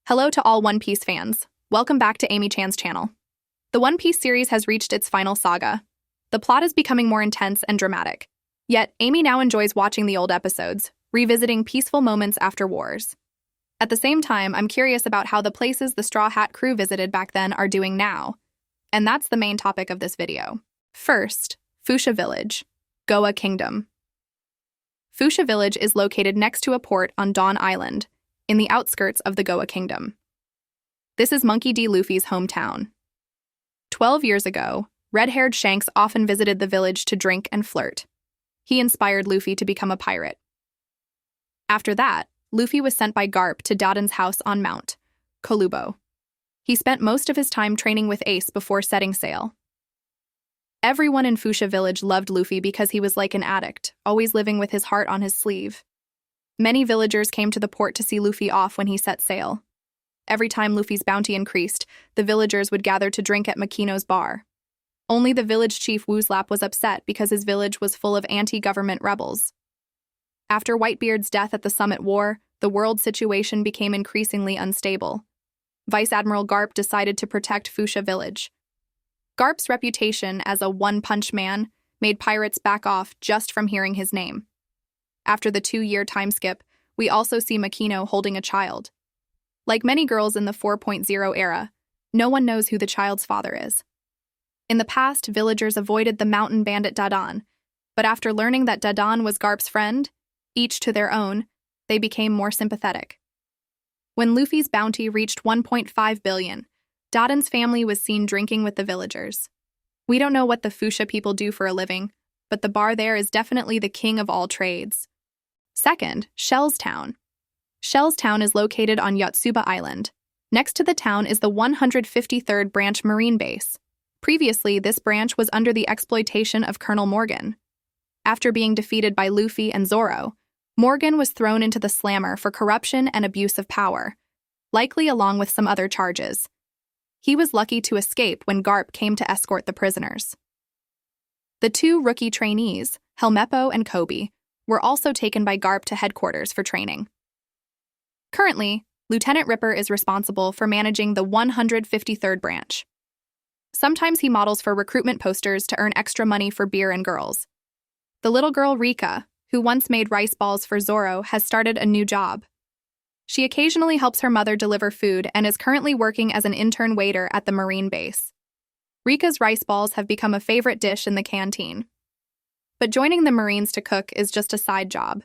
Hello to all One Piece fans. Welcome back to Amy Chan's channel. The One Piece series has reached its final saga. The plot is becoming more intense and dramatic. Yet, Amy now enjoys watching the old episodes, revisiting peaceful moments after wars. At the same time, I'm curious about how the places the Straw Hat crew visited back then are doing now. And that's the main topic of this video. First, Foosha Village, Goa Kingdom. Foosha Village is located next to a port on Dawn Island, in the outskirts of the Goa Kingdom. This is Monkey D. Luffy's hometown. 12 years ago, red-haired Shanks often visited the village to drink and flirt. He inspired Luffy to become a pirate. After that, Luffy was sent by Garp to Dadan's house on Mount Kolubo. He spent most of his time training with Ace before setting sail. Everyone in Foosha Village loved Luffy because he was like an addict, always living with his heart on his sleeve. Many villagers came to the port to see Luffy off when he set sail. Every time Luffy's bounty increased, the villagers would gather to drink at Makino's bar. Only the village chief Woozlap was upset because his village was full of anti-government rebels. After Whitebeard's death at the Summit War, the world situation became increasingly unstable. Vice Admiral Garp decided to protect Foosha Village. Garp's reputation as a one-punch man made pirates back off just from hearing his name. After the 2-year time skip, we also see Makino holding a child. Like many girls in the 4.0 era, no one knows who the child's father is. In the past, villagers avoided the mountain bandit Dadan, but after learning that Dadan was Garp's friend, each to their own, they became more sympathetic. When Luffy's bounty reached 1.5 billion, Dadan's family was seen drinking with the villagers. We don't know what the Foosha people do for a living, but the bar there is definitely the king of all trades. Second, Shellstown. Shellstown is located on Yotsuba Island. Next to the town is the 153rd Branch Marine Base. Previously, this branch was under the exploitation of Colonel Morgan. After being defeated by Luffy and Zoro, Morgan was thrown into the slammer for corruption and abuse of power, likely along with some other charges. He was lucky to escape when Garp came to escort the prisoners. The 2 rookie trainees, Helmeppo and Kobe, were also taken by Garp to headquarters for training. Currently, Lieutenant Ripper is responsible for managing the 153rd branch. Sometimes he models for recruitment posters to earn extra money for beer and girls. The little girl Rika, who once made rice balls for Zoro, has started a new job. She occasionally helps her mother deliver food and is currently working as an intern waiter at the Marine base. Rika's rice balls have become a favorite dish in the canteen. But joining the Marines to cook is just a side job.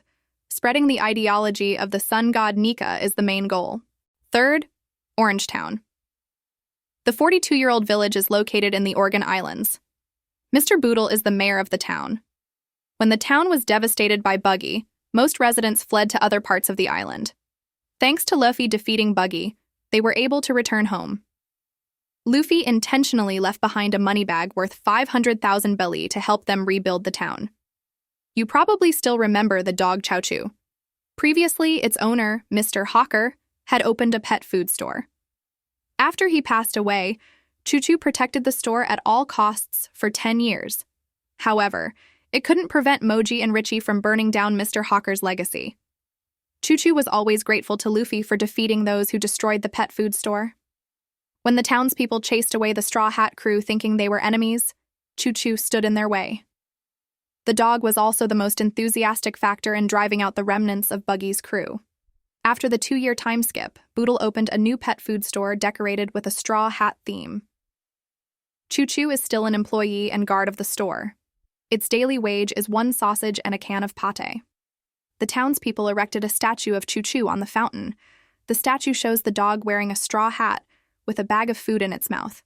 Spreading the ideology of the sun god Nika is the main goal. Third, Orangetown. The 42-year-old village is located in the Organ Islands. Mr. Boodle is the mayor of the town. When the town was devastated by Buggy, most residents fled to other parts of the island. Thanks to Luffy defeating Buggy, they were able to return home. Luffy intentionally left behind a money bag worth 500,000 belly to help them rebuild the town. You probably still remember the dog Chao Chu. Previously, its owner, Mr. Hawker, had opened a pet food store. After he passed away, Choo Choo protected the store at all costs for 10 years. However, it couldn't prevent Moji and Richie from burning down Mr. Hawker's legacy. Choo Choo was always grateful to Luffy for defeating those who destroyed the pet food store. When the townspeople chased away the Straw Hat crew thinking they were enemies, Choo Choo stood in their way. The dog was also the most enthusiastic factor in driving out the remnants of Buggy's crew. After the 2-year time skip, Boodle opened a new pet food store decorated with a straw hat theme. Choo Choo is still an employee and guard of the store. Its daily wage is 1 sausage and a can of pate. The townspeople erected a statue of Choo Choo on the fountain. The statue shows the dog wearing a straw hat with a bag of food in its mouth.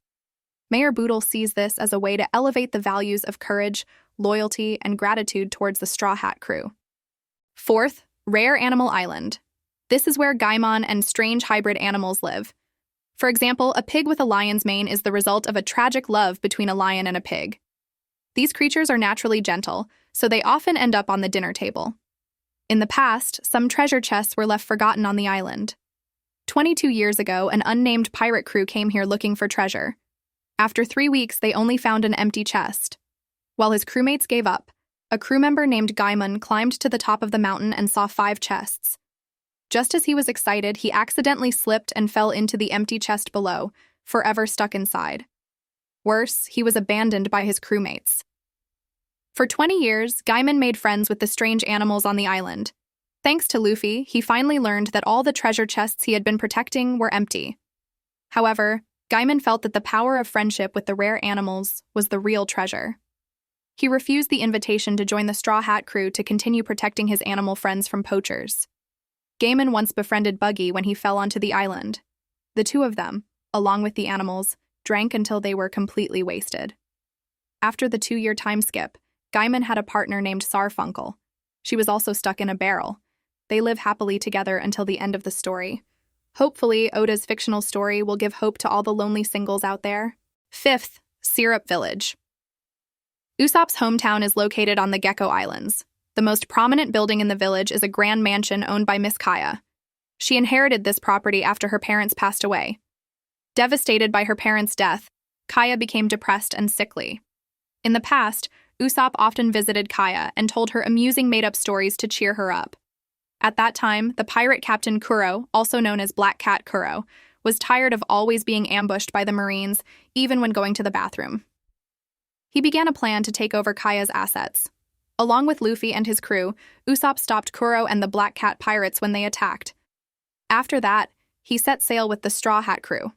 Mayor Boodle sees this as a way to elevate the values of courage, loyalty, and gratitude towards the Straw Hat crew. Fourth, Rare Animal Island. This is where Gaimon and strange hybrid animals live. For example, a pig with a lion's mane is the result of a tragic love between a lion and a pig. These creatures are naturally gentle, so they often end up on the dinner table. In the past, some treasure chests were left forgotten on the island. 22 years ago, an unnamed pirate crew came here looking for treasure. After 3 weeks, they only found an empty chest. While his crewmates gave up, a crew member named Gaimon climbed to the top of the mountain and saw 5 chests. Just as he was excited, he accidentally slipped and fell into the empty chest below, forever stuck inside. Worse, he was abandoned by his crewmates. For 20 years, Gaiman made friends with the strange animals on the island. Thanks to Luffy, he finally learned that all the treasure chests he had been protecting were empty. However, Gaiman felt that the power of friendship with the rare animals was the real treasure. He refused the invitation to join the Straw Hat crew to continue protecting his animal friends from poachers. Gaiman once befriended Buggy when he fell onto the island. The two of them, along with the animals, drank until they were completely wasted. After the 2-year time skip, Gaiman had a partner named Sarfunkel. She was also stuck in a barrel. They live happily together until the end of the story. Hopefully, Oda's fictional story will give hope to all the lonely singles out there. 5th, Syrup Village. Usopp's hometown is located on the Gecko Islands. The most prominent building in the village is a grand mansion owned by Miss Kaya. She inherited this property after her parents passed away. Devastated by her parents' death, Kaya became depressed and sickly. In the past, Usopp often visited Kaya and told her amusing made-up stories to cheer her up. At that time, the pirate captain Kuro, also known as Black Cat Kuro, was tired of always being ambushed by the Marines, even when going to the bathroom. He began a plan to take over Kaya's assets. Along with Luffy and his crew, Usopp stopped Kuro and the Black Cat pirates when they attacked. After that, he set sail with the Straw Hat crew.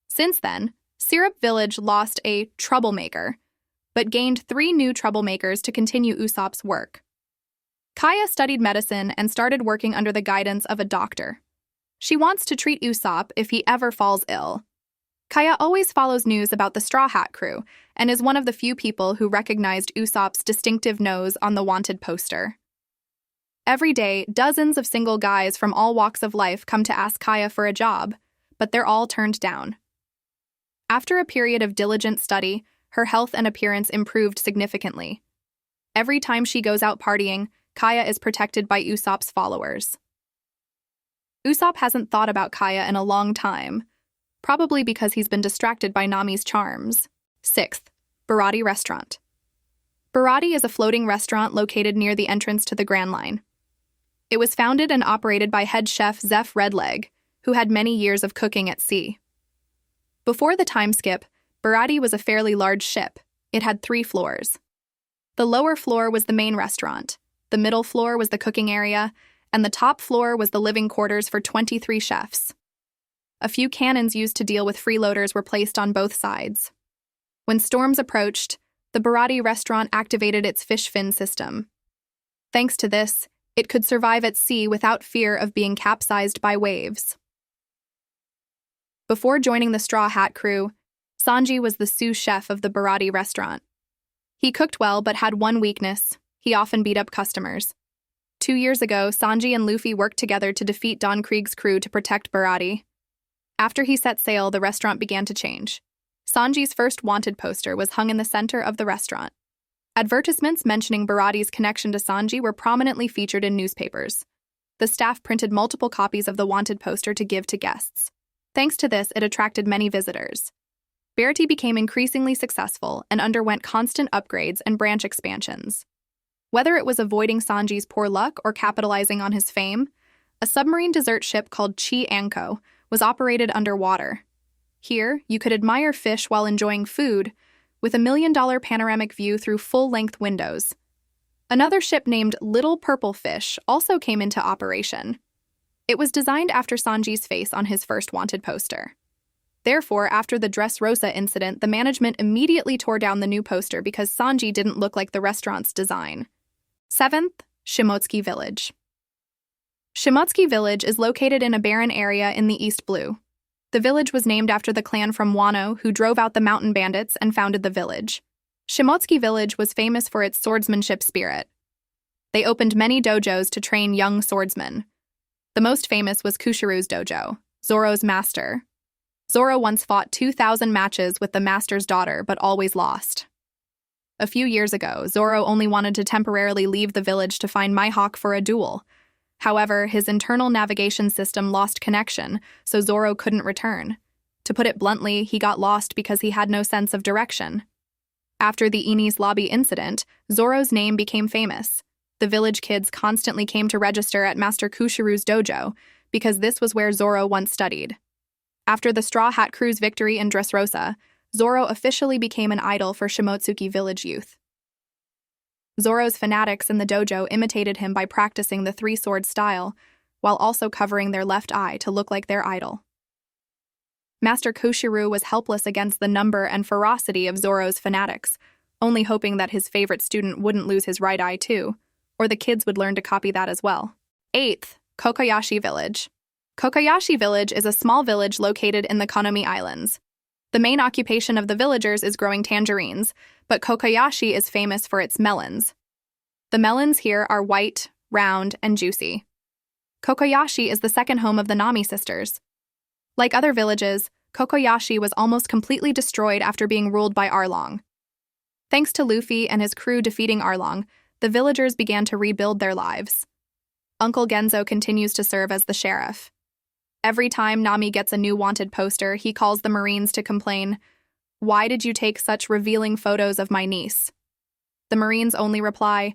Since then, Syrup Village lost a troublemaker, but gained 3 new troublemakers to continue Usopp's work. Kaya studied medicine and started working under the guidance of a doctor. She wants to treat Usopp if he ever falls ill. Kaya always follows news about the Straw Hat crew and is one of the few people who recognized Usopp's distinctive nose on the wanted poster. Every day, dozens of single guys from all walks of life come to ask Kaya for a job, but they're all turned down. After a period of diligent study, her health and appearance improved significantly. Every time she goes out partying, Kaya is protected by Usopp's followers. Usopp hasn't thought about Kaya in a long time, probably because he's been distracted by Nami's charms. 6th, Baratie Restaurant. Baratie is a floating restaurant located near the entrance to the Grand Line. It was founded and operated by head chef Zeph Redleg, who had many years of cooking at sea. Before the time skip, Baratie was a fairly large ship. It had 3 floors. The lower floor was the main restaurant, the middle floor was the cooking area, and the top floor was the living quarters for 23 chefs. A few cannons used to deal with freeloaders were placed on both sides. When storms approached, the Baratie restaurant activated its fish fin system. Thanks to this, it could survive at sea without fear of being capsized by waves. Before joining the Straw Hat crew, Sanji was the sous chef of the Baratie restaurant. He cooked well but had one weakness: he often beat up customers. 2 years ago, Sanji and Luffy worked together to defeat Don Krieg's crew to protect Baratie. After he set sail, the restaurant began to change. Sanji's first wanted poster was hung in the center of the restaurant. Advertisements mentioning Baratie's connection to Sanji were prominently featured in newspapers. The staff printed multiple copies of the wanted poster to give to guests. Thanks to this, it attracted many visitors. Baratie became increasingly successful and underwent constant upgrades and branch expansions. Whether it was avoiding Sanji's poor luck or capitalizing on his fame, a submarine dessert ship called Chi Anko was operated underwater. Here, you could admire fish while enjoying food, with a $1 million panoramic view through full-length windows. Another ship named Little Purple Fish also came into operation. It was designed after Sanji's face on his first wanted poster. Therefore, after the Dressrosa incident, the management immediately tore down the new poster because Sanji didn't look like the restaurant's design. 7th, Shimotsuki Village. Shimotsuki Village is located in a barren area in the East Blue. The village was named after the clan from Wano who drove out the mountain bandits and founded the village. Shimotsuki Village was famous for its swordsmanship spirit. They opened many dojos to train young swordsmen. The most famous was Kushiru's dojo, Zoro's master. Zoro once fought 2,000 matches with the master's daughter, but always lost. A few years ago, Zoro only wanted to temporarily leave the village to find Mihawk for a duel. However, his internal navigation system lost connection, so Zoro couldn't return. To put it bluntly, he got lost because he had no sense of direction. After the Enies Lobby incident, Zoro's name became famous. The village kids constantly came to register at Master Kushiru's dojo because this was where Zoro once studied. After the Straw Hat Crew's victory in Dressrosa, Zoro officially became an idol for Shimotsuki Village youth. Zoro's fanatics in the dojo imitated him by practicing the three-sword style, while also covering their left eye to look like their idol. Master Kushiru was helpless against the number and ferocity of Zoro's fanatics, only hoping that his favorite student wouldn't lose his right eye too, or the kids would learn to copy that as well. 8th, Kokoyashi Village. Kokoyashi Village is a small village located in the Konomi Islands. The main occupation of the villagers is growing tangerines, but Kokoyashi is famous for its melons. The melons here are white, round, and juicy. Kokoyashi is the second home of the Nami sisters. Like other villages, Kokoyashi was almost completely destroyed after being ruled by Arlong. Thanks to Luffy and his crew defeating Arlong, the villagers began to rebuild their lives. Uncle Genzo continues to serve as the sheriff. Every time Nami gets a new wanted poster, he calls the Marines to complain, "Why did you take such revealing photos of my niece?" The Marines only reply,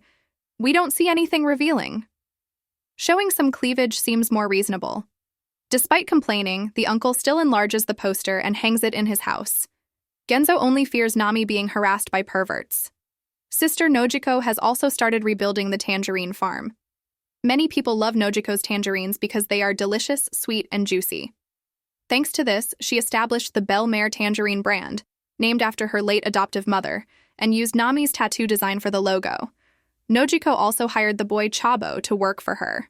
"We don't see anything revealing." Showing some cleavage seems more reasonable. Despite complaining, the uncle still enlarges the poster and hangs it in his house. Genzo only fears Nami being harassed by perverts. Sister Nojiko has also started rebuilding the tangerine farm. Many people love Nojiko's tangerines because they are delicious, sweet, and juicy. Thanks to this, she established the Belle Mare tangerine brand, named after her late adoptive mother, and used Nami's tattoo design for the logo. Nojiko also hired the boy Chabo to work for her.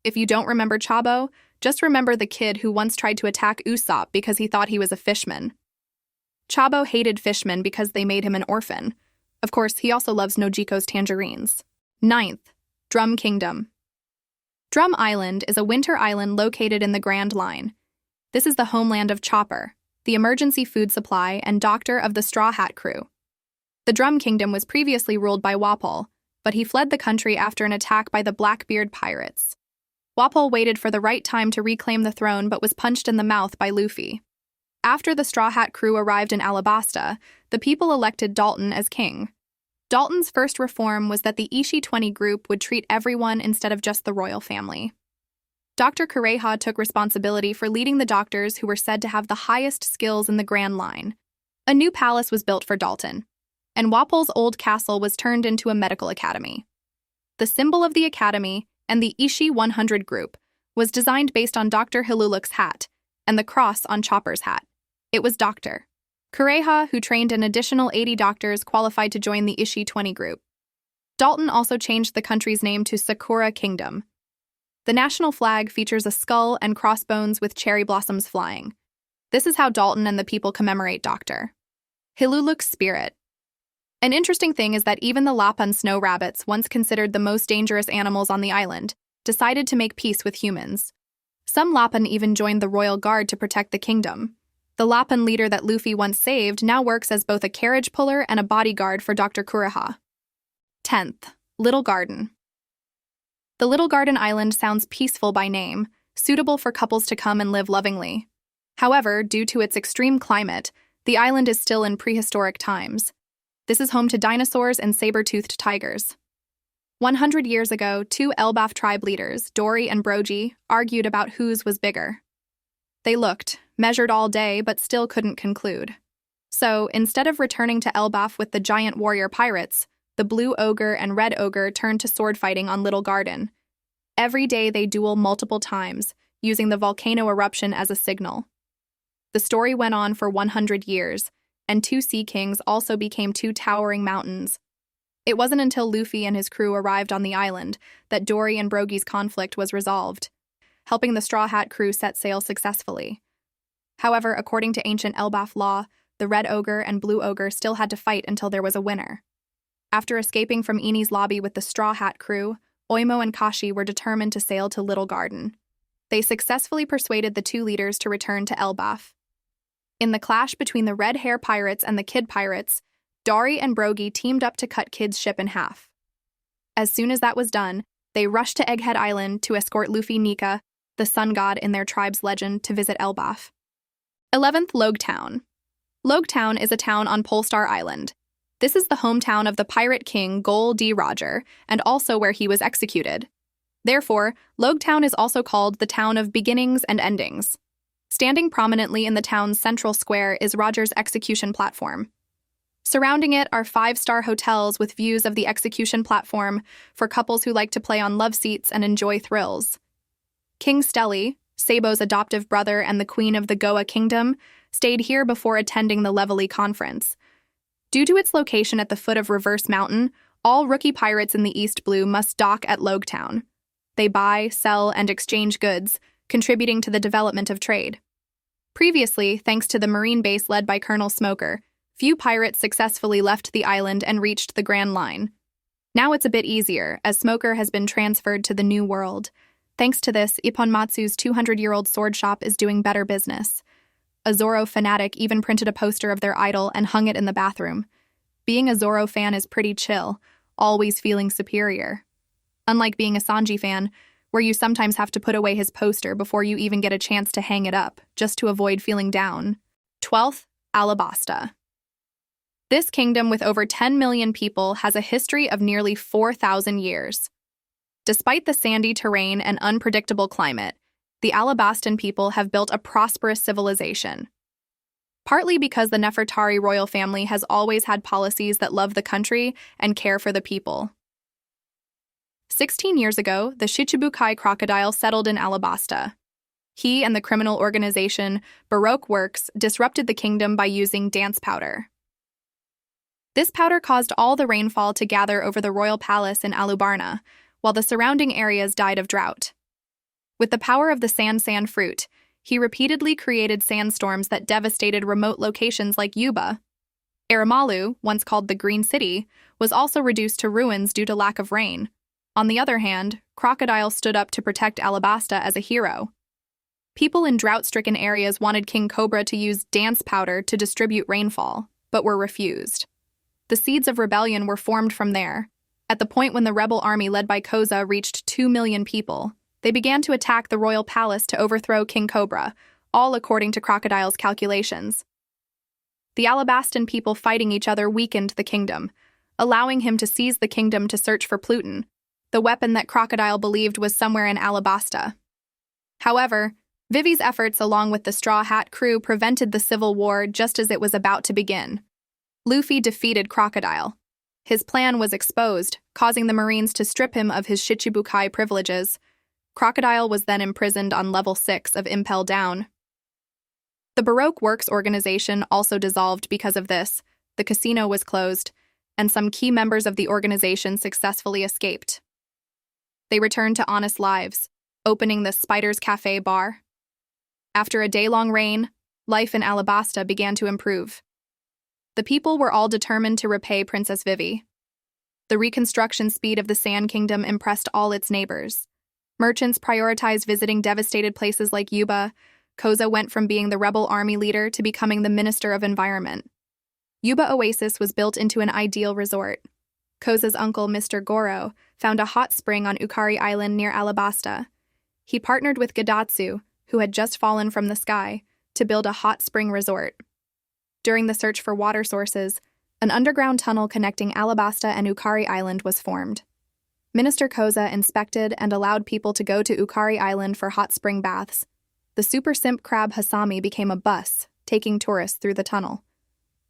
If you don't remember Chabo, just remember the kid who once tried to attack Usopp because he thought he was a fishman. Chabo hated fishmen because they made him an orphan. Of course, he also loves Nojiko's tangerines. 9th, Drum Kingdom. Drum Island is a winter island located in the Grand Line. This is the homeland of Chopper, the emergency food supply and doctor of the Straw Hat Crew. The Drum Kingdom was previously ruled by Wapol, but he fled the country after an attack by the Blackbeard pirates. Wapol waited for the right time to reclaim the throne but was punched in the mouth by Luffy. After the Straw Hat Crew arrived in Alabasta, the people elected Dalton as king. Dalton's first reform was that the Ishii 20 group would treat everyone instead of just the royal family. Dr. Kureha took responsibility for leading the doctors who were said to have the highest skills in the Grand Line. A new palace was built for Dalton, and Wapol's old castle was turned into a medical academy. The symbol of the academy and the Ishii 100 group was designed based on Dr. Hiluluk's hat and the cross on Chopper's hat. It was Dr. Kureha who trained an additional 80 doctors qualified to join the Ishii 20 group. Dalton also changed the country's name to Sakura Kingdom. The national flag features a skull and crossbones with cherry blossoms flying. This is how Dalton and the people commemorate Dr. Hiluluk's spirit. An interesting thing is that even the Lapan snow rabbits, once considered the most dangerous animals on the island, decided to make peace with humans. Some Lapan even joined the royal guard to protect the kingdom. The Lapan leader that Luffy once saved now works as both a carriage puller and a bodyguard for Dr. Kureha. 10th, Little Garden. The Little Garden Island sounds peaceful by name, suitable for couples to come and live lovingly. However, due to its extreme climate, the island is still in prehistoric times. This is home to dinosaurs and saber-toothed tigers. 100 years ago, two Elbaf tribe leaders, Dory and Brogy, argued about whose was bigger. They looked, measured all day, but still couldn't conclude. So, instead of returning to Elbaf with the giant warrior pirates, the Blue Ogre and Red Ogre turned to sword fighting on Little Garden. Every day they duel multiple times, using the volcano eruption as a signal. The story went on for 100 years, and two sea kings also became two towering mountains. It wasn't until Luffy and his crew arrived on the island that Dory and Brogy's conflict was resolved, helping the Straw Hat Crew set sail successfully. However, according to ancient Elbaf law, the Red Ogre and Blue Ogre still had to fight until there was a winner. After escaping from Eni's lobby with the Straw Hat Crew, Oimo and Kashi were determined to sail to Little Garden. They successfully persuaded the two leaders to return to Elbaf. In the clash between the Red Hair Pirates and the Kid Pirates, Dory and Brogy teamed up to cut Kid's ship in half. As soon as that was done, they rushed to Egghead Island to escort Luffy Nika, the sun god in their tribe's legend, to visit Elbaf. 11th, Loguetown. Loguetown is a town on Polestar Island. This is the hometown of the pirate king Gol D. Roger, and also where he was executed. Therefore, Loguetown is also called the town of beginnings and endings. Standing prominently in the town's central square is Roger's execution platform. Surrounding it are five-star hotels with views of the execution platform for couples who like to play on love seats and enjoy thrills. King Stelly, Sabo's adoptive brother and the queen of the Goa Kingdom, stayed here before attending the Levely Conference. Due to its location at the foot of Reverse Mountain, all rookie pirates in the East Blue must dock at Loguetown. They buy, sell, and exchange goods, contributing to the development of trade. Previously, thanks to the marine base led by Colonel Smoker, few pirates successfully left the island and reached the Grand Line. Now it's a bit easier, as Smoker has been transferred to the New World. Thanks to this, Ipponmatsu's 200-year-old sword shop is doing better business. A Zorro fanatic even printed a poster of their idol and hung it in the bathroom. Being a Zorro fan is pretty chill, always feeling superior. Unlike being a Sanji fan, where you sometimes have to put away his poster before you even get a chance to hang it up, just to avoid feeling down. 12th, Alabasta. This kingdom with over 10 million people has a history of nearly 4,000 years. Despite the sandy terrain and unpredictable climate, the Alabastan people have built a prosperous civilization. Partly because the Nefertari royal family has always had policies that love the country and care for the people. 16 years ago, the Shichibukai crocodile settled in Alabasta. He and the criminal organization Baroque Works disrupted the kingdom by using dance powder. This powder caused all the rainfall to gather over the royal palace in Alubarna, while the surrounding areas died of drought. With the power of the sand fruit, he repeatedly created sandstorms that devastated remote locations like Yuba. Aramalu, once called the Green City, was also reduced to ruins due to lack of rain. On the other hand, Crocodile stood up to protect Alabasta as a hero. People in drought-stricken areas wanted King Cobra to use dance powder to distribute rainfall, but were refused. The seeds of rebellion were formed from there. At the point when the rebel army led by Koza reached 2 million people, they began to attack the royal palace to overthrow King Cobra, all according to Crocodile's calculations. The Alabastan people fighting each other weakened the kingdom, allowing him to seize the kingdom to search for Pluton, the weapon that Crocodile believed was somewhere in Alabasta. However, Vivi's efforts along with the Straw Hat crew prevented the civil war just as it was about to begin. Luffy defeated Crocodile. His plan was exposed, causing the Marines to strip him of his Shichibukai privileges. Crocodile was then imprisoned on level 6 of Impel Down. The Baroque Works organization also dissolved because of this. The casino was closed, and some key members of the organization successfully escaped. They returned to honest lives, opening the Spider's Cafe bar. After a day-long reign, life in Alabasta began to improve. The people were all determined to repay Princess Vivi. The reconstruction speed of the Sand Kingdom impressed all its neighbors. Merchants prioritized visiting devastated places like Yuba. Koza went from being the rebel army leader to becoming the Minister of Environment. Yuba Oasis was built into an ideal resort. Koza's uncle, Mr. Goro, found a hot spring on Ukari Island near Alabasta. He partnered with Gadatsu, who had just fallen from the sky, to build a hot spring resort. During the search for water sources, an underground tunnel connecting Alabasta and Ukari Island was formed. Minister Koza inspected and allowed people to go to Ukari Island for hot spring baths. The super simp crab Hasami became a bus, taking tourists through the tunnel.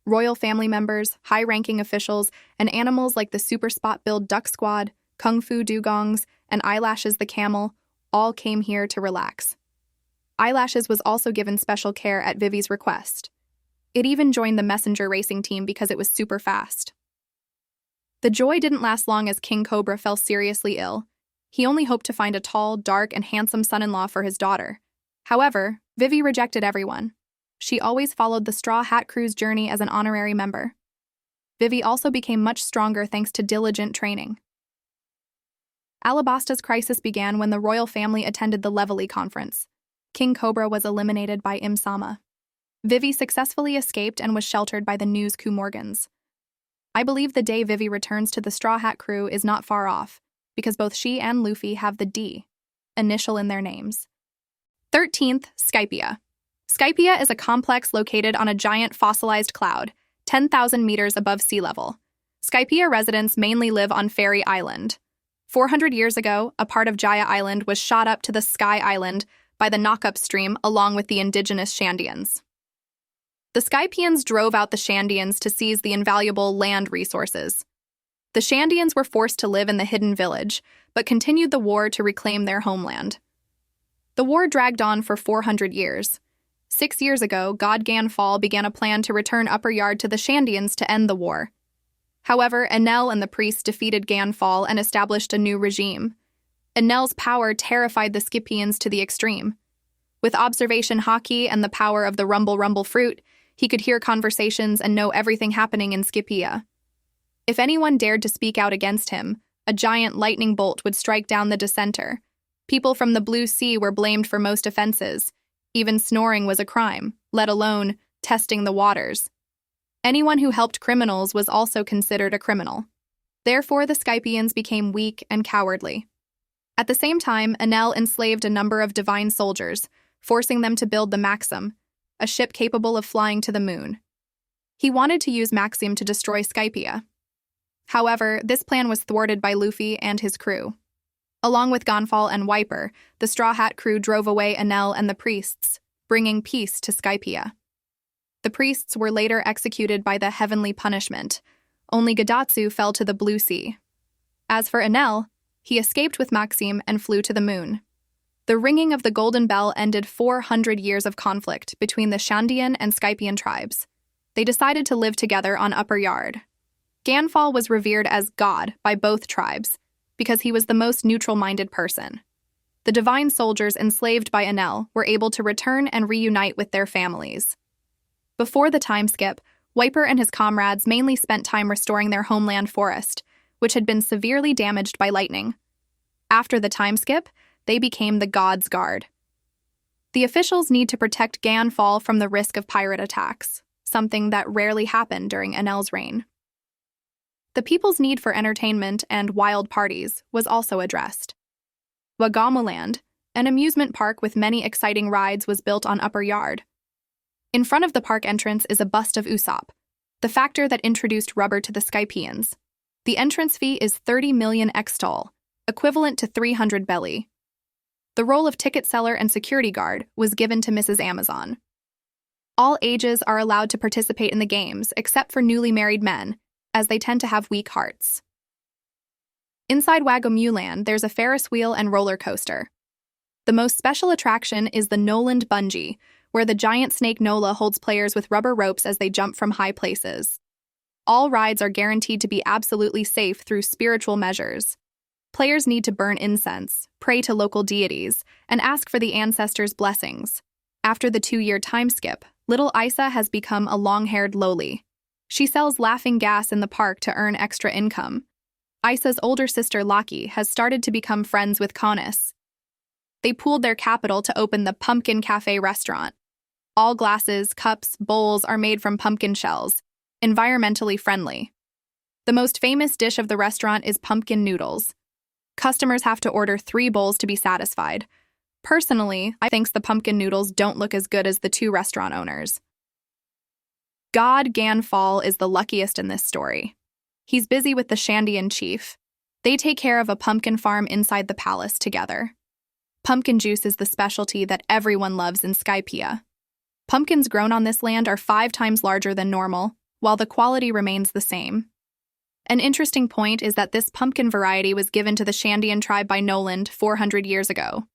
Royal family members, high-ranking officials, and animals like the super spot-billed duck squad, Kung Fu dugongs, and Eyelashes the camel all came here to relax. Eyelashes was also given special care at Vivi's request. It even joined the messenger racing team because it was super fast. The joy didn't last long as King Cobra fell seriously ill. He only hoped to find a tall, dark, and handsome son-in-law for his daughter. However, Vivi rejected everyone. She always followed the Straw Hat crew's journey as an honorary member. Vivi also became much stronger thanks to diligent training. Alabasta's crisis began when the royal family attended the Levely Conference. King Cobra was eliminated by Im-sama. Vivi successfully escaped and was sheltered by the News Morgans. I believe the day Vivi returns to the Straw Hat crew is not far off, because both she and Luffy have the D initial in their names. 13th, Skypiea. Skypiea is a complex located on a giant fossilized cloud, 10,000 meters above sea level. Skypiea residents mainly live on Fairy Island. 400 years ago, a part of Jaya Island was shot up to the Sky Island by the Knock-Up Stream along with the indigenous Shandians. The Skypieans drove out the Shandians to seize the invaluable land resources. The Shandians were forced to live in the hidden village, but continued the war to reclaim their homeland. The war dragged on for 400 years. 6 years ago, God Ganfall began a plan to return Upper Yard to the Shandians to end the war. However, Enel and the priests defeated Ganfall and established a new regime. Enel's power terrified the Skypieans to the extreme. With observation hockey and the power of the Rumble Rumble fruit, he could hear conversations and know everything happening in Skypiea. If anyone dared to speak out against him, a giant lightning bolt would strike down the dissenter. People from the Blue Sea were blamed for most offenses. Even snoring was a crime, let alone testing the waters. Anyone who helped criminals was also considered a criminal. Therefore, the Skypieans became weak and cowardly. At the same time, Enel enslaved a number of divine soldiers, forcing them to build the Maxim, a ship capable of flying to the moon. He wanted to use Maxim to destroy Skypiea. However, this plan was thwarted by Luffy and his crew. Along with Gonfall and Wiper, the Straw Hat crew drove away Enel and the priests, bringing peace to Skypiea. The priests were later executed by the heavenly punishment. Only Gadatsu fell to the Blue Sea. As for Enel, he escaped with Maxim and flew to the moon. The ringing of the Golden Bell ended 400 years of conflict between the Shandian and Skypiean tribes. They decided to live together on Upper Yard. Ganfall was revered as God by both tribes because he was the most neutral-minded person. The divine soldiers enslaved by Enel were able to return and reunite with their families. Before the time skip, Wiper and his comrades mainly spent time restoring their homeland forest, which had been severely damaged by lightning. After the time skip, they became the God's Guard. The officials need to protect Ganfall from the risk of pirate attacks, something that rarely happened during Enel's reign. The people's need for entertainment and wild parties was also addressed. Wagamuland, an amusement park with many exciting rides, was built on Upper Yard. In front of the park entrance is a bust of Usopp, the factor that introduced rubber to the Skypieans. The entrance fee is 30 million extol, equivalent to 300 belly. The role of ticket seller and security guard was given to Mrs. Amazon. All ages are allowed to participate in the games, except for newly married men, as they tend to have weak hearts. Inside Wagamuland, there's a Ferris wheel and roller coaster. The most special attraction is the Noland Bungee, where the giant snake Nola holds players with rubber ropes as they jump from high places. All rides are guaranteed to be absolutely safe through spiritual measures. Players need to burn incense, pray to local deities, and ask for the ancestors' blessings. After the 2-year time skip, little Isa has become a long-haired loli. She sells laughing gas in the park to earn extra income. Isa's older sister Laki has started to become friends with Konis. They pooled their capital to open the Pumpkin Cafe restaurant. All glasses, cups, bowls are made from pumpkin shells, environmentally friendly. The most famous dish of the restaurant is pumpkin noodles. Customers have to order 3 bowls to be satisfied. Personally, I think the pumpkin noodles don't look as good as the 2 restaurant owners. God Ganfall is the luckiest in this story. He's busy with the Shandian chief. They take care of a pumpkin farm inside the palace together. Pumpkin juice is the specialty that everyone loves in Skypiea. Pumpkins grown on this land are 5 times larger than normal, while the quality remains the same. An interesting point is that this pumpkin variety was given to the Shandian tribe by Noland 400 years ago.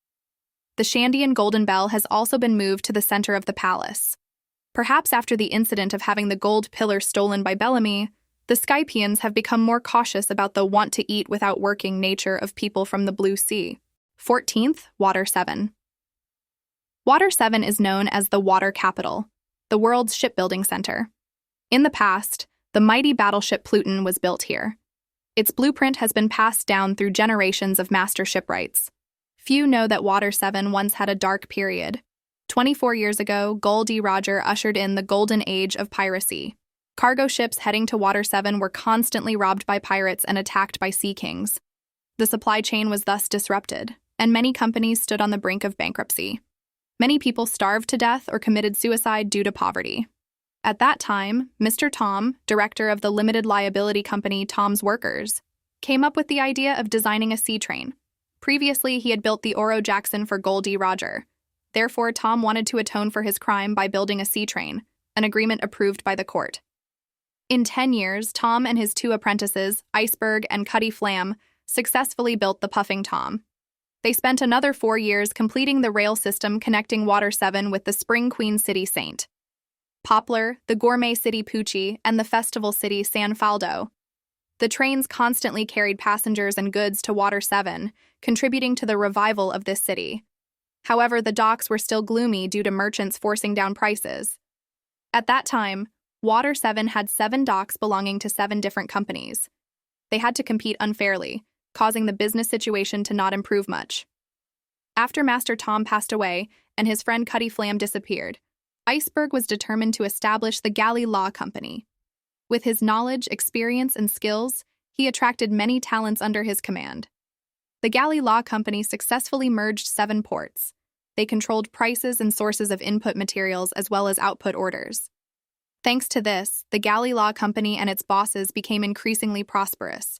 The Shandian Golden Bell has also been moved to the center of the palace. Perhaps after the incident of having the gold pillar stolen by Bellamy, the Skypieans have become more cautious about the want-to-eat without working nature of people from the Blue Sea. 14th, Water 7. Water 7 is known as the Water Capital, the world's shipbuilding center. In the past, the mighty battleship Pluton was built here. Its blueprint has been passed down through generations of master shipwrights. Few know that Water 7 once had a dark period. 24 years ago, Gul D. Roger ushered in the golden age of piracy. Cargo ships heading to Water 7 were constantly robbed by pirates and attacked by sea kings. The supply chain was thus disrupted, and many companies stood on the brink of bankruptcy. Many people starved to death or committed suicide due to poverty. At that time, Mr. Tom, director of the limited liability company Tom's Workers, came up with the idea of designing a sea train. Previously, he had built the Oro Jackson for Goldie Roger. Therefore, Tom wanted to atone for his crime by building a sea train, an agreement approved by the court. In 10 years, Tom and his 2 apprentices, Iceberg and Cutty Flam, successfully built the Puffing Tom. They spent another 4 years completing the rail system connecting Water 7 with the Spring Queen City St. Poplar, the Gourmet City Pucci, and the Festival City San Faldo. The trains constantly carried passengers and goods to Water 7, contributing to the revival of this city. However, the docks were still gloomy due to merchants forcing down prices. At that time, Water 7 had 7 docks belonging to 7 different companies. They had to compete unfairly, causing the business situation to not improve much. After Master Tom passed away and his friend Cutty Flam disappeared, Iceberg was determined to establish the Galley Law Company. With his knowledge, experience, and skills, he attracted many talents under his command. The Galley Law Company successfully merged 7 ports. They controlled prices and sources of input materials as well as output orders. Thanks to this, the Galley Law Company and its bosses became increasingly prosperous.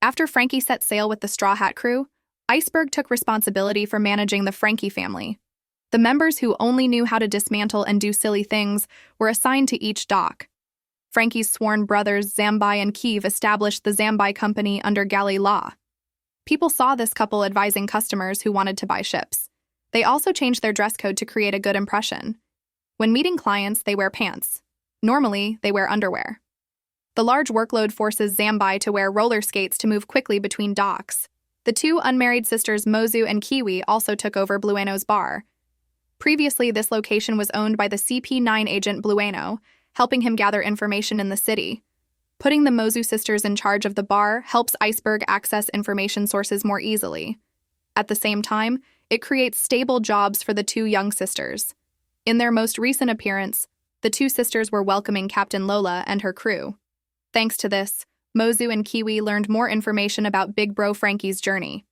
After Frankie set sail with the Straw Hat crew, Iceberg took responsibility for managing the Frankie family. The members who only knew how to dismantle and do silly things were assigned to each dock. Frankie's sworn brothers Zambai and Kiev established the Zambai Company under Galley Law. People saw this couple advising customers who wanted to buy ships. They also changed their dress code to create a good impression. When meeting clients, they wear pants. Normally, they wear underwear. The large workload forces Zambai to wear roller skates to move quickly between docks. The 2 unmarried sisters Mozu and Kiwi also took over Blueno's bar. Previously, this location was owned by the CP9 agent Blueno, helping him gather information in the city. Putting the Mozu sisters in charge of the bar helps Iceberg access information sources more easily. At the same time, it creates stable jobs for the 2 young sisters. In their most recent appearance, the 2 sisters were welcoming Captain Lola and her crew. Thanks to this, Mozu and Kiwi learned more information about Big Bro Frankie's journey.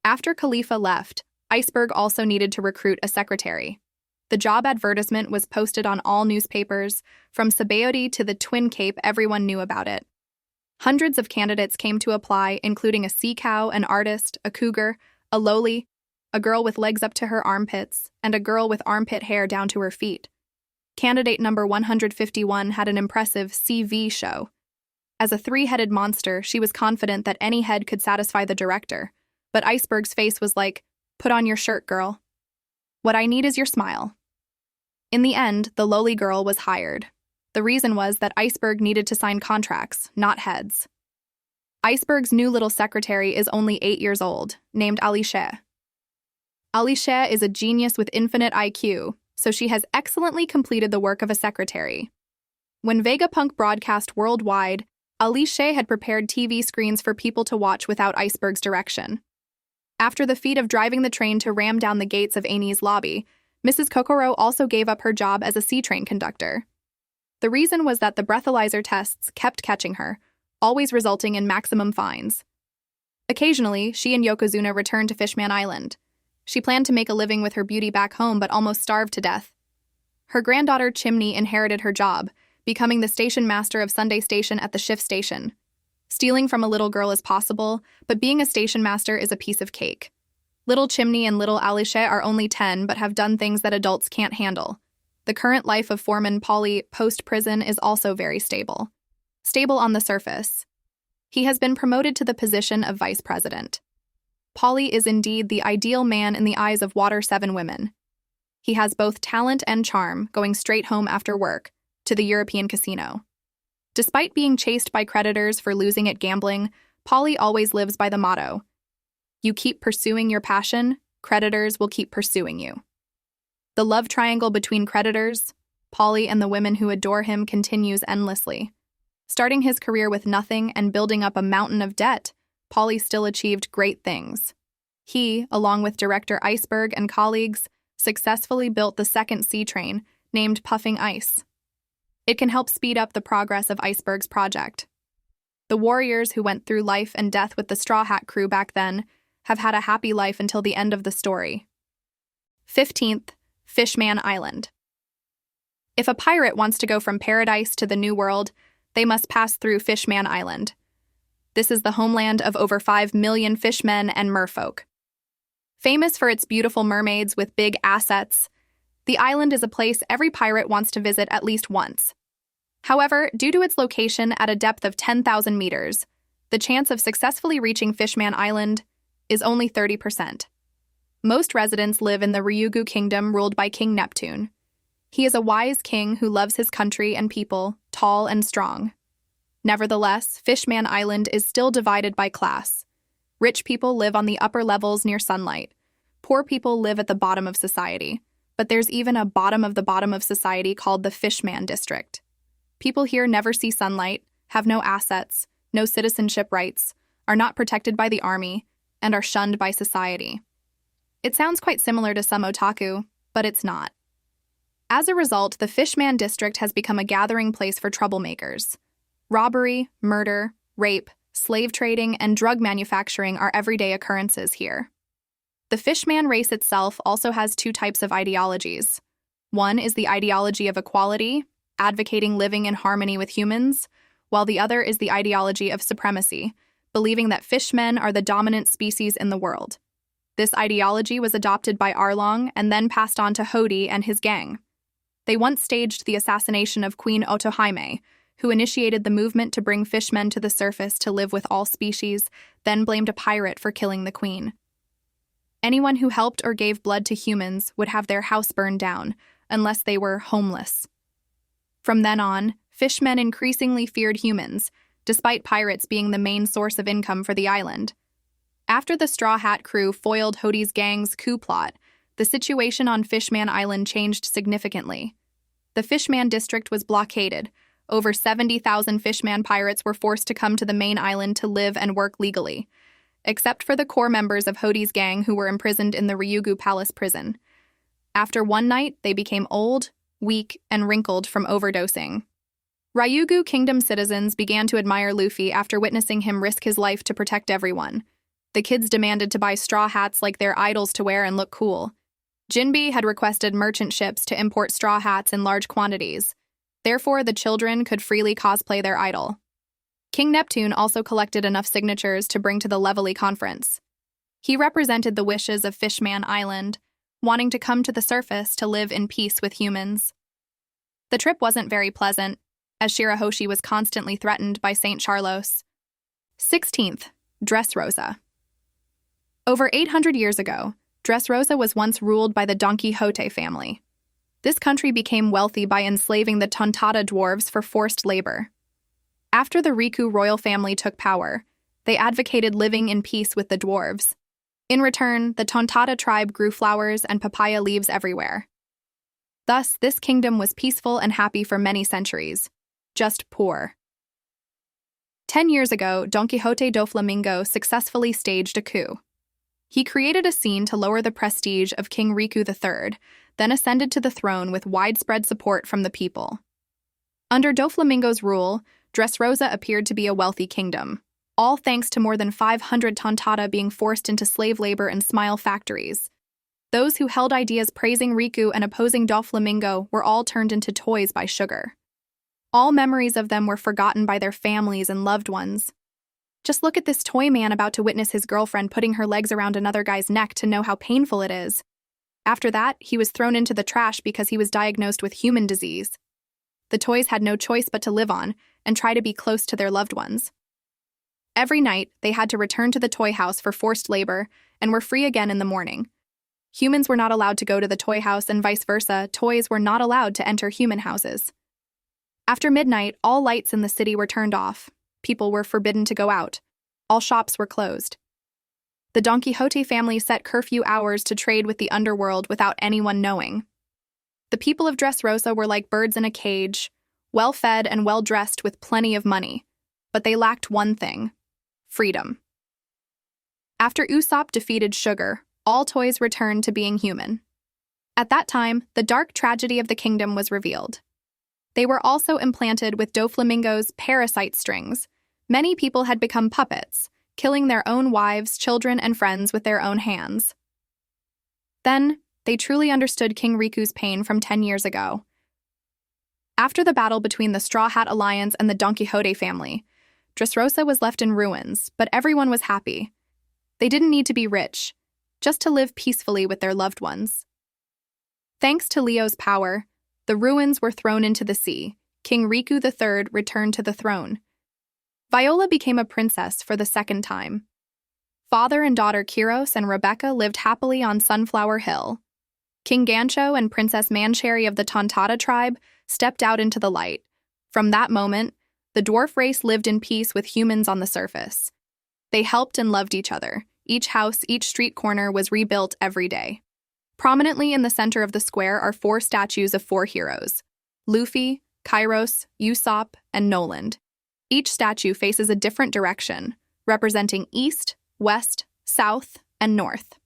After Khalifa left, Iceberg also needed to recruit a secretary. The job advertisement was posted on all newspapers. From Sabaody to the Twin Cape, everyone knew about it. Hundreds of candidates came to apply, including a sea cow, an artist, a cougar, a loli, a girl with legs up to her armpits, and a girl with armpit hair down to her feet. Candidate number 151 had an impressive CV show. As a 3-headed monster, she was confident that any head could satisfy the director, but Iceberg's face was like, "Put on your shirt, girl. What I need is your smile." In the end, the lowly girl was hired. The reason was that Iceberg needed to sign contracts, not heads. Iceberg's new little secretary is only 8 years old, named Eiichiro. Eiichiro is a genius with infinite IQ, so she has excellently completed the work of a secretary. When Vegapunk broadcast worldwide, Eiichiro had prepared TV screens for people to watch without Iceberg's direction. After the feat of driving the train to ram down the gates of Amy's lobby, Mrs. Kokoro also gave up her job as a sea train conductor. The reason was that the breathalyzer tests kept catching her, always resulting in maximum fines. Occasionally, she and Yokozuna returned to Fishman Island. She planned to make a living with her beauty back home but almost starved to death. Her granddaughter Chimney inherited her job, becoming the station master of Sunday Station at the shift station. Stealing from a little girl is possible, but being a station master is a piece of cake. Little Chimney and little Eiichiro are only 10 but have done things that adults can't handle. The current life of Foreman Polly post-prison is also very stable. Stable on the surface. He has been promoted to the position of vice president. Polly is indeed the ideal man in the eyes of Water 7 women. He has both talent and charm, going straight home after work, to the European casino. Despite being chased by creditors for losing at gambling, Polly always lives by the motto, "You keep pursuing your passion, creditors will keep pursuing you." The love triangle between creditors, Polly, and the women who adore him continues endlessly. Starting his career with nothing and building up a mountain of debt, Polly still achieved great things. He, along with director Iceberg and colleagues, successfully built the second sea train, named Puffing Ice. It can help speed up the progress of Iceberg's project. The warriors who went through life and death with the Straw Hat crew back then have had a happy life until the end of the story. 15th, Fishman Island. If a pirate wants to go from paradise to the New World, they must pass through Fishman Island. This is the homeland of over 5 million fishmen and merfolk. Famous for its beautiful mermaids with big assets, the island is a place every pirate wants to visit at least once. However, due to its location at a depth of 10,000 meters, the chance of successfully reaching Fishman Island is only 30%. Most residents live in the Ryugu Kingdom ruled by King Neptune. He is a wise king who loves his country and people, tall and strong. Nevertheless, Fishman Island is still divided by class. Rich people live on the upper levels near sunlight. Poor people live at the bottom of society. But there's even a bottom of society called the Fishman District. People here never see sunlight, have no assets, no citizenship rights, are not protected by the army, and are shunned by society. It sounds quite similar to some otaku, but it's not. As a result, the Fishman District has become a gathering place for troublemakers. Robbery, murder, rape, slave trading, and drug manufacturing are everyday occurrences here. The Fishman race itself also has two types of ideologies. One is the ideology of equality, advocating living in harmony with humans, while the other is the ideology of supremacy, believing that fishmen are the dominant species in the world. This ideology was adopted by Arlong and then passed on to Hody and his gang. They once staged the assassination of Queen Otohime, who initiated the movement to bring fishmen to the surface to live with all species, then blamed a pirate for killing the queen. Anyone who helped or gave blood to humans would have their house burned down, unless they were homeless. From then on, fishmen increasingly feared humans, despite pirates being the main source of income for the island. After the Straw Hat crew foiled Hody's gang's coup plot, the situation on Fishman Island changed significantly. The Fishman District was blockaded. Over 70,000 Fishman pirates were forced to come to the main island to live and work legally, except for the core members of Hody's gang who were imprisoned in the Ryugu Palace prison. After one night, they became old, weak, and wrinkled from overdosing. Ryugu Kingdom citizens began to admire Luffy after witnessing him risk his life to protect everyone. The kids demanded to buy straw hats like their idols to wear and look cool. Jinbe had requested merchant ships to import straw hats in large quantities. Therefore, the children could freely cosplay their idol. King Neptune also collected enough signatures to bring to the Levely Conference. He represented the wishes of Fishman Island, wanting to come to the surface to live in peace with humans. The trip wasn't very pleasant, as Shirahoshi was constantly threatened by St. Charlos. 16th, Dressrosa. Over 800 years ago, Dressrosa was once ruled by the Don Quixote family. This country became wealthy by enslaving the Tontada dwarves for forced labor. After the Riku royal family took power, they advocated living in peace with the dwarves. In return, the Tontada tribe grew flowers and papaya leaves everywhere. Thus, this kingdom was peaceful and happy for many centuries, just poor. 10 years ago, Don Quixote do Flamingo successfully staged a coup. He created a scene to lower the prestige of King Riku III, then ascended to the throne with widespread support from the people. Under Doflamingo's rule, Dressrosa appeared to be a wealthy kingdom, all thanks to more than 500 Tontada being forced into slave labor and smile factories. Those who held ideas praising Riku and opposing Doflamingo were all turned into toys by Sugar. All memories of them were forgotten by their families and loved ones. Just look at this toy man about to witness his girlfriend putting her legs around another guy's neck to know how painful it is. After that, he was thrown into the trash because he was diagnosed with human disease. The toys had no choice but to live on and try to be close to their loved ones. Every night, they had to return to the toy house for forced labor and were free again in the morning. Humans were not allowed to go to the toy house and vice versa, toys were not allowed to enter human houses. After midnight, all lights in the city were turned off. People were forbidden to go out. All shops were closed. The Don Quixote family set curfew hours to trade with the underworld without anyone knowing. The people of Dressrosa were like birds in a cage, well-fed and well-dressed with plenty of money, but they lacked one thing: freedom. After Usopp defeated Sugar, all toys returned to being human. At that time, the dark tragedy of the kingdom was revealed. They were also implanted with Doflamingo's parasite strings. Many people had become puppets, killing their own wives, children, and friends with their own hands. Then, they truly understood King Riku's pain from 10 years ago. After the battle between the Straw Hat Alliance and the Don Quixote family, Dressrosa was left in ruins, but everyone was happy. They didn't need to be rich, just to live peacefully with their loved ones. Thanks to Leo's power, the ruins were thrown into the sea. King Riku III returned to the throne. Viola became a princess for the second time. Father and daughter Kiros and Rebecca lived happily on Sunflower Hill. King Gancho and Princess Mancherry of the Tontata tribe stepped out into the light. From that moment, the dwarf race lived in peace with humans on the surface. They helped and loved each other. Each house, each street corner was rebuilt every day. Prominently in the center of the square are 4 statues of 4 heroes: Luffy, Kairos, Usopp, and Noland. Each statue faces a different direction, representing east, west, south, and north.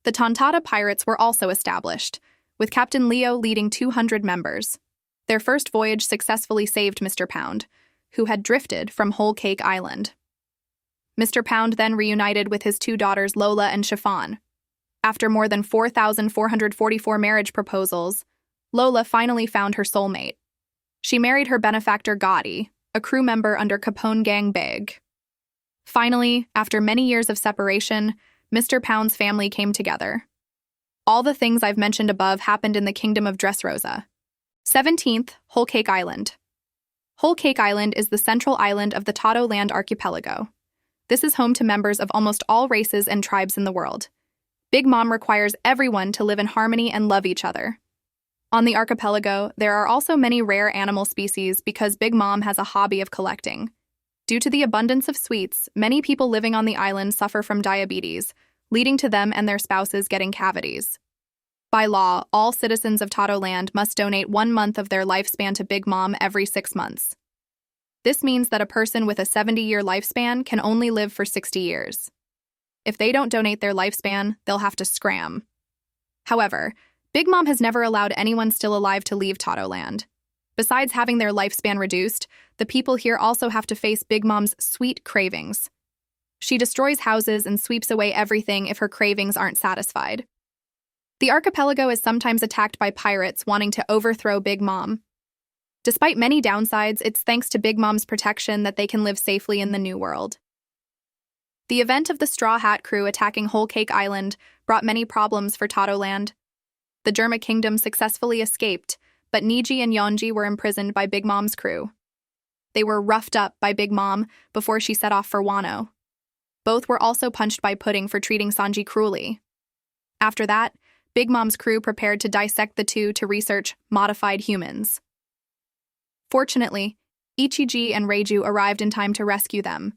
The Tontata pirates were also established, with Captain Leo leading 200 members. Their first voyage successfully saved Mr. Pound, who had drifted from Whole Cake Island. Mr. Pound then reunited with his 2 daughters Lola and Chiffon. After more than 4,444 marriage proposals, Lola finally found her soulmate. She married her benefactor Gotti, a crew member under Capone Gang Big. Finally, after many years of separation, Mr. Pound's family came together. All the things I've mentioned above happened in the kingdom of Dressrosa. 17th, Whole Cake Island. Whole Cake Island is the central island of the Tato Land archipelago. This is home to members of almost all races and tribes in the world. Big Mom requires everyone to live in harmony and love each other. On the archipelago, there are also many rare animal species because Big Mom has a hobby of collecting. Due to the abundance of sweets, many people living on the island suffer from diabetes, leading to them and their spouses getting cavities. By law, all citizens of Tato Land must donate 1 month of their lifespan to Big Mom every 6 months. This means that a person with a 70-year lifespan can only live for 60 years. If they don't donate their lifespan, they'll have to scram. However, Big Mom has never allowed anyone still alive to leave Tato Land. Besides having their lifespan reduced, the people here also have to face Big Mom's sweet cravings. She destroys houses and sweeps away everything if her cravings aren't satisfied. The archipelago is sometimes attacked by pirates wanting to overthrow Big Mom. Despite many downsides, it's thanks to Big Mom's protection that they can live safely in the New World. The event of the Straw Hat crew attacking Whole Cake Island brought many problems for Tato Land. The Germa Kingdom successfully escaped, but Niji and Yonji were imprisoned by Big Mom's crew. They were roughed up by Big Mom before she set off for Wano. Both were also punched by Pudding for treating Sanji cruelly. After that, Big Mom's crew prepared to dissect the two to research modified humans. Fortunately, Ichiji and Reiju arrived in time to rescue them.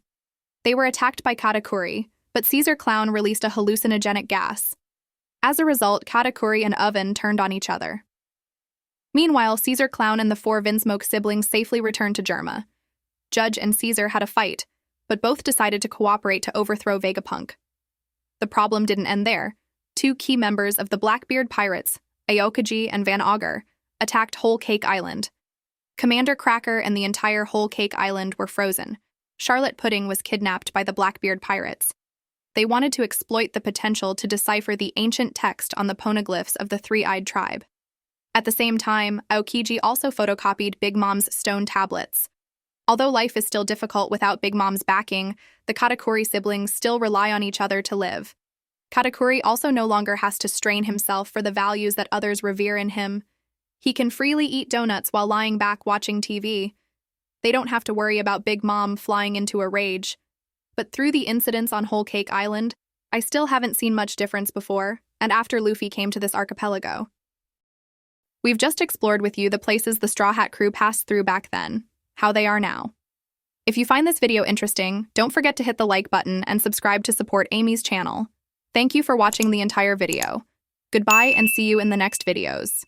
They were attacked by Katakuri, but Caesar Clown released a hallucinogenic gas. As a result, Katakuri and Oven turned on each other. Meanwhile, Caesar Clown and the 4 Vinsmoke siblings safely returned to Germa. Judge and Caesar had a fight, but both decided to cooperate to overthrow Vegapunk. The problem didn't end there. 2 key members of the Blackbeard Pirates, Aokaji and Van Augur, attacked Whole Cake Island. Commander Cracker and the entire Whole Cake Island were frozen. Charlotte Pudding was kidnapped by the Blackbeard Pirates. They wanted to exploit the potential to decipher the ancient text on the poneglyphs of the Three-Eyed Tribe. At the same time, Aokiji also photocopied Big Mom's stone tablets. Although life is still difficult without Big Mom's backing, the Katakuri siblings still rely on each other to live. Katakuri also no longer has to strain himself for the values that others revere in him. He can freely eat donuts while lying back watching TV. They don't have to worry about Big Mom flying into a rage. But through the incidents on Whole Cake Island, I still haven't seen much difference before, and after Luffy came to this archipelago. We've just explored with you the places the Straw Hat crew passed through back then, how they are now. If you find this video interesting, don't forget to hit the like button and subscribe to support Amy's channel. Thank you for watching the entire video. Goodbye and see you in the next videos.